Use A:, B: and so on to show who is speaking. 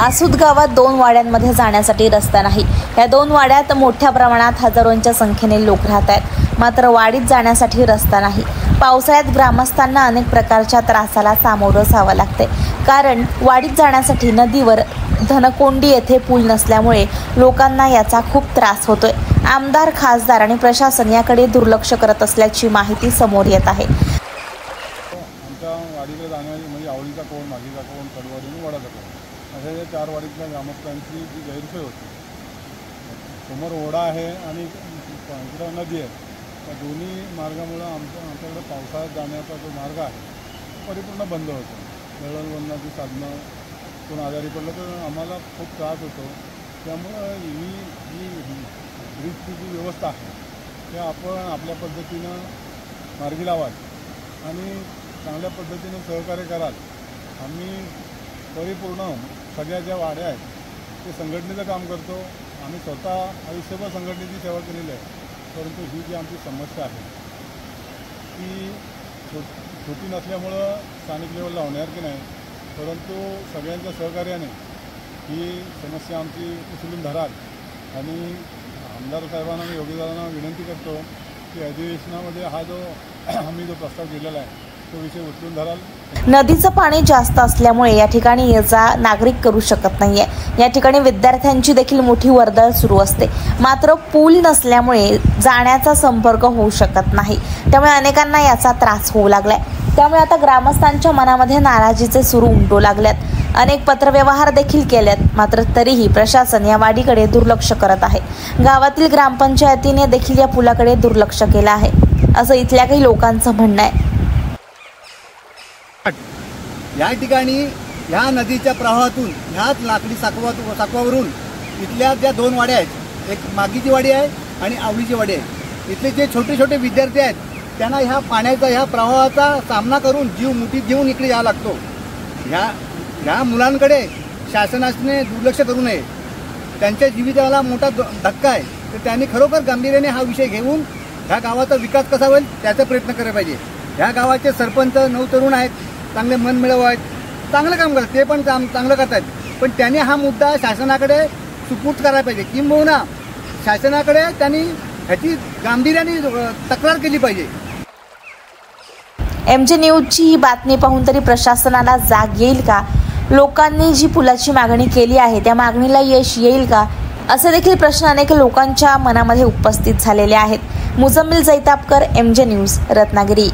A: आसूद गावात 2 वाड्यांमध्ये जाण्यासाठी रस्ता नाही। या 2 वाड्यात मोठ्या प्रमाणात हजारोंच्या संख्येने लोक राहत आहेत, मात्र वाडीत जाण्यासाठी रस्ता नाही। पावसाळ्यात ग्रामस्थांना अनेक प्रकारच्या त्रासाला सामोरं जावं लागते, कारण वाडीत जाण्यासाठी नदीवर धनकोंडी येथे पूल नसल्यामुळे लोकांना याचा खूप त्रास होतोय। आमदार, खासदार आणि प्रशासन याकडे दुर्लक्ष करत असल्याची माहिती समोर येत आहे।
B: आमच्या वाडीकडे जाण्याची म्हणजे आवळीचा कोण, मागीचा कोण, कडवाडी आणि वडाचा कोण अशा या 4 वाडीतल्या ग्रामस्थांची जी गैरसोय होती। समोर ओढा आहे आणि इकडं नदी आहे। त्या दोन्ही मार्गामुळे आमच्याकडे पावसाळ्यात जाण्याचा जो मार्ग आहे परिपूर्ण बंद होतो। दळणवळणाची साधनं कोण आजारी पडलं तर आम्हाला खूप त्रास होतो। त्यामुळं ही ब्रिजची जी व्यवस्था आहे ते आपण आपल्या पद्धतीनं मार्गी लावाल आणि चांगल्या पद्धतीने सहकार्य कराल। आम्ही परिपूर्ण सगळ्या ज्या वाड्या आहेत ते संघटनेचं काम करतो। आम्ही स्वतः आयुष्यभर संघटनेची सेवा केलेली आहे, परंतु ही जी आमची समस्या आहे ती छोटी नसल्यामुळं स्थानिक लेवलला होणार की नाही, परंतु सगळ्यांच्या सहकार्याने ही समस्या आमची उचलून धराल। आणि आमदार साहेबांना आणि योगीदारांना विनंती करतो की अधिवेशनामध्ये हा जो आम्ही जो प्रस्ताव केलेला आहे तो विषय उचलून धराल।
A: नदीचं पाणी जास्त असल्यामुळे या ठिकाणी ये-जा नागरिक करू शकत नाहीये। या ठिकाणी विद्यार्थ्यांची देखील मोठी वर्दळ सुरू असते, मात्र पूल नसल्यामुळे जाण्याचा संपर्क होऊ शकत नाही। त्यामुळे अनेकांना याचा त्रास होऊ लागलाय। त्यामुळे आता ग्रामस्थांच्या मनामध्ये नाराजीचे सूर उमटू लागल्यात। अनेक पत्रव्यवहार देखील केलेत, मात्र तरीही प्रशासन या वाडीकडे दुर्लक्ष करत आहे। गावातील ग्रामपंचायतीने देखील या पुलाकडे दुर्लक्ष केलं आहे, असं इथल्या काही लोकांचं म्हणणं आहे।
C: या ठिकाणी ह्या नदीच्या प्रवाहातून ह्याच लाकडी साकवावरून इथल्या ज्या 2 वाड्या आहेत, एक मागीची वाडी आहे आणि आवळीची वाडी आहे। इथले जे छोटे छोटे विद्यार्थी आहेत त्यांना ह्या पाण्याचा ह्या प्रवाहाचा सामना करून जीव मुठीत घेऊन इकडे यावं लागतो। ह्या मुलांकडे शासनाने दुर्लक्ष करू नये। त्यांच्या जीविताला मोठा धक्का आहे, तर त्यांनी खरोखर गांभीर्याने हा विषय घेऊन ह्या गावाचा विकास कसा होईल त्याचा प्रयत्न करायला पाहिजे। ह्या गावाचे सरपंच 9 तरुण आहेत, चांगले मनमिळावू आहेत, चांगलं काम करतात, ते पण चांगलं करतात, पण त्यांनी हा मुद्दा शासनाकडे सुपूर्द करायला पाहिजे। किंबहुना शासनाकडे त्यांनी ह्याची गांभीर्याने तक्रार केली पाहिजे।
A: MJ न्यूजची ही बातमी पाहून तरी प्रशासनाला जाग येईल का? लोकांनी जी पुलाची मागणी केली आहे त्या मागणीला यश येईल का? असे देखील प्रश्न अनेक लोकांच्या मनामध्ये उपस्थित झालेले आहेत। Muzammil Jaitapkar, MJ news, Ratnagiri.